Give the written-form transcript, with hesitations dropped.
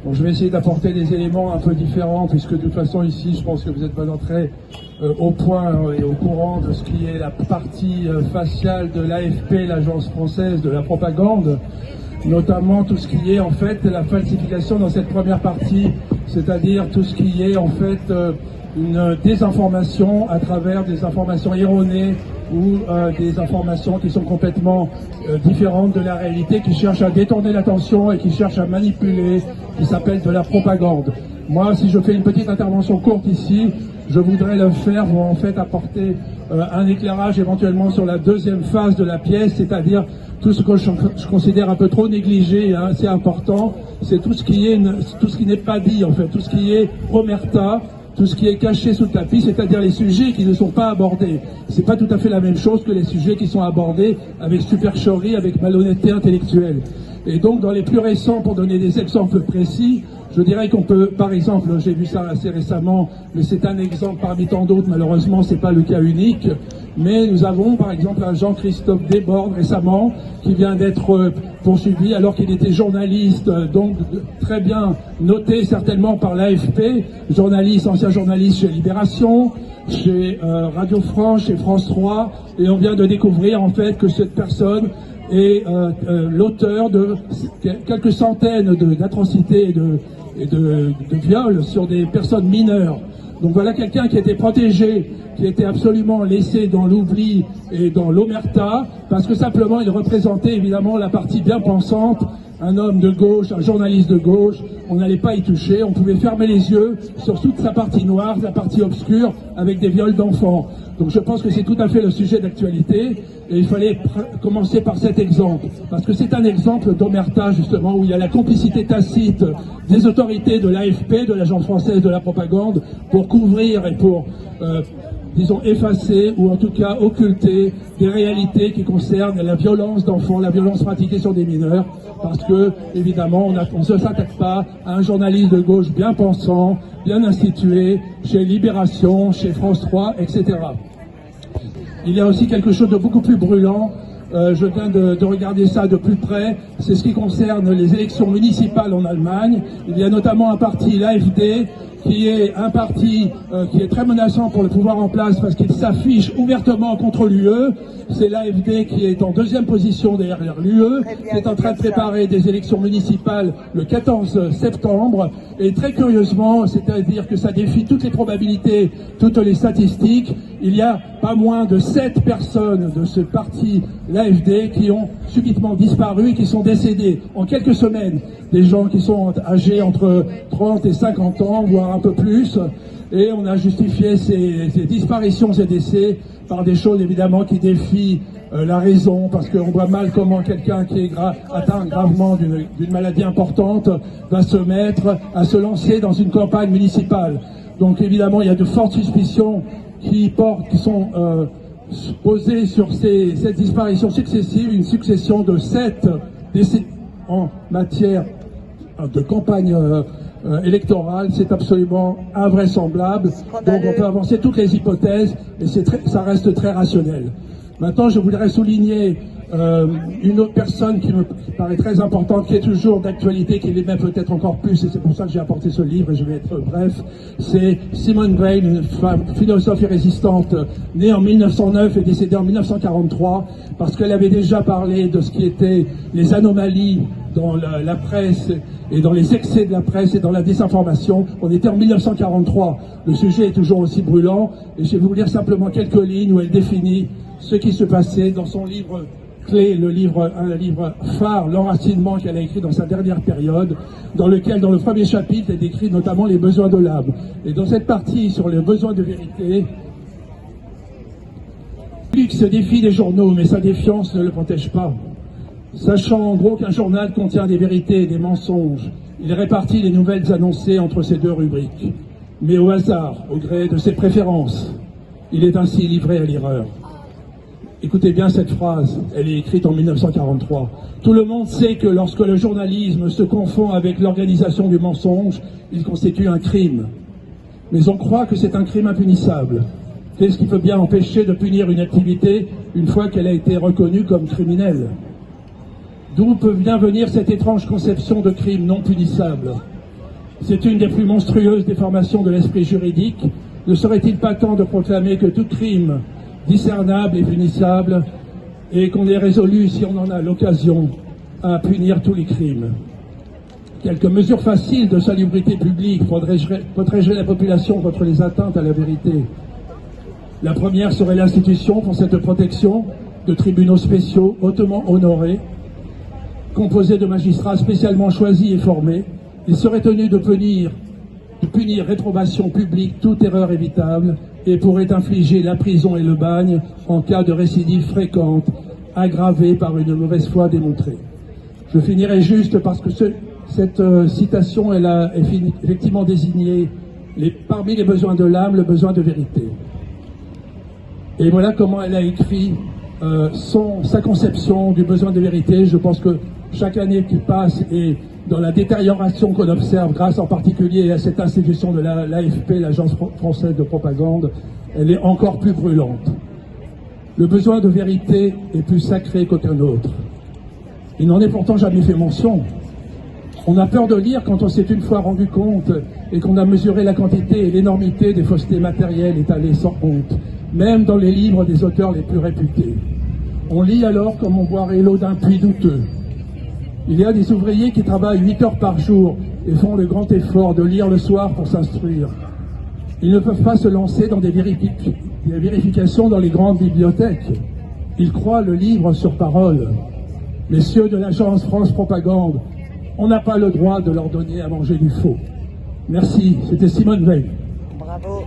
Donc je vais essayer d'apporter des éléments un peu différents, puisque de toute façon ici, je pense que vous êtes pas très au point et au courant de ce qui est la partie faciale de l'AFP, l'agence française de la propagande, notamment tout ce qui est en fait la falsification dans cette première partie, c'est-à-dire tout ce qui est en fait une désinformation à travers des informations erronées ou des informations qui sont complètement différentes de la réalité, qui cherchent à détourner l'attention et qui cherchent à manipuler, qui s'appelle de la propagande. Moi, si je fais une petite intervention courte ici, je voudrais le faire pour en fait apporter un éclairage éventuellement sur la deuxième phase de la pièce, c'est-à-dire tout ce que je considère un peu trop négligé, hein, c'est important, c'est tout ce qui n'est pas dit en fait, tout ce qui est omerta, tout ce qui est caché sous le tapis, c'est-à-dire les sujets qui ne sont pas abordés. C'est pas tout à fait la même chose que les sujets qui sont abordés avec supercherie, avec malhonnêteté intellectuelle. Et donc, dans les plus récents, pour donner des exemples précis, je dirais qu'on peut, par exemple, j'ai vu ça assez récemment, mais c'est un exemple parmi tant d'autres, malheureusement, c'est pas le cas unique, mais nous avons, par exemple, un Jean-Christophe Desbordes récemment, qui vient d'être poursuivi alors qu'il était journaliste, donc très bien noté certainement par l'AFP, journaliste, ancien journaliste chez Libération, chez Radio France, chez France 3, et on vient de découvrir en fait que cette personne est l'auteur de quelques centaines d'atrocités et de viols sur des personnes mineures. Donc voilà quelqu'un qui était protégé, qui était absolument laissé dans l'oubli et dans l'omerta, parce que simplement il représentait évidemment la partie bien pensante, un homme de gauche, un journaliste de gauche, on n'allait pas y toucher, on pouvait fermer les yeux sur toute sa partie noire, sa partie obscure, avec des viols d'enfants. Donc je pense que c'est tout à fait le sujet d'actualité, et il fallait commencer par cet exemple, parce que c'est un exemple d'omerta justement, où il y a la complicité tacite des autorités de l'AFP, de l'agence française de la propagande, pour couvrir et pour disons, effacer ou en tout cas occulter des réalités qui concernent la violence d'enfants, la violence pratiquée sur des mineurs, parce que, évidemment, on ne s'attaque pas à un journaliste de gauche bien pensant, bien institué, chez Libération, chez France 3, etc. Il y a aussi quelque chose de beaucoup plus brûlant, je viens de regarder ça de plus près, c'est ce qui concerne les élections municipales en Allemagne. Il y a notamment un parti, l'AfD, qui est un parti qui est très menaçant pour le pouvoir en place parce qu'il s'affiche ouvertement contre l'UE. C'est l'AfD qui est en deuxième position derrière l'UE, qui est en train de préparer des élections municipales le 14 septembre. Et très curieusement, c'est-à-dire que ça défie toutes les probabilités, toutes les statistiques, il y a pas moins de 7 personnes de ce parti, l'AfD, qui ont subitement disparu et qui sont décédées en quelques semaines. Des gens qui sont âgés entre 30 et 50 ans, voire un peu plus. Et on a justifié ces disparitions, ces décès, par des choses évidemment qui défient la raison, parce qu'on voit mal comment quelqu'un qui est atteint gravement d'une maladie importante va se mettre à se lancer dans une campagne municipale. Donc évidemment, il y a de fortes suspicions qui sont posées sur cette disparition successive, une succession de 7 décès en matière de campagne électorale. C'est absolument invraisemblable. Donc on peut avancer toutes les hypothèses et ça reste très rationnel. Maintenant, je voudrais souligner une autre personne qui me paraît très importante, qui est toujours d'actualité, qui l'est même peut-être encore plus, et c'est pour ça que j'ai apporté ce livre, et je vais être bref. C'est Simone Weil, une femme philosophe et résistante, née en 1909 et décédée en 1943, parce qu'elle avait déjà parlé de ce qui était les anomalies dans la presse et dans les excès de la presse et dans la désinformation. On était en 1943. Le sujet est toujours aussi brûlant, et je vais vous lire simplement quelques lignes où elle définit ce qui se passait dans son livre clé, un livre phare, L'enracinement, qu'elle a écrit dans sa dernière période, dans lequel, dans le premier chapitre, elle décrit notamment les besoins de l'âme. Et dans cette partie sur les besoins de vérité, Luc se défie des journaux, mais sa défiance ne le protège pas. Sachant en gros qu'un journal contient des vérités et des mensonges, il répartit les nouvelles annoncées entre ces deux rubriques. Mais au hasard, au gré de ses préférences, il est ainsi livré à l'erreur. Écoutez bien cette phrase, elle est écrite en 1943. Tout le monde sait que lorsque le journalisme se confond avec l'organisation du mensonge, il constitue un crime. Mais on croit que c'est un crime impunissable. Qu'est-ce qui peut bien empêcher de punir une activité une fois qu'elle a été reconnue comme criminelle? D'où peut bien venir cette étrange conception de crime non punissable? C'est une des plus monstrueuses déformations de l'esprit juridique. Ne serait-il pas temps de proclamer que tout crime discernable et punissable et qu'on est résolu, si on en a l'occasion, à punir tous les crimes? Quelques mesures faciles de salubrité publique protégeraient la population contre les atteintes à la vérité. La première serait l'institution pour cette protection de tribunaux spéciaux hautement honorés, composés de magistrats spécialement choisis et formés. Ils seraient tenus de punir réprobation publique toute erreur évitable et pourraient infliger la prison et le bagne en cas de récidive fréquente, aggravée par une mauvaise foi démontrée. Je finirai juste parce que cette citation elle a effectivement désigné parmi les besoins de l'âme le besoin de vérité. Et voilà comment elle a écrit sa conception du besoin de vérité. Je pense que chaque année qui passe et dans la détérioration qu'on observe grâce en particulier à cette institution de l'AFP, l'Agence française de propagande, elle est encore plus brûlante. Le besoin de vérité est plus sacré qu'aucun autre. Il n'en est pourtant jamais fait mention. On a peur de lire quand on s'est une fois rendu compte et qu'on a mesuré la quantité et l'énormité des faussetés matérielles étalées sans honte, même dans les livres des auteurs les plus réputés. On lit alors comme on boirait l'eau d'un puits douteux. Il y a des ouvriers qui travaillent 8 heures par jour et font le grand effort de lire le soir pour s'instruire. Ils ne peuvent pas se lancer dans des vérifications dans les grandes bibliothèques. Ils croient le livre sur parole. Messieurs de l'agence France Propagande, on n'a pas le droit de leur donner à manger du faux. Merci, c'était Simone Veil. Bravo.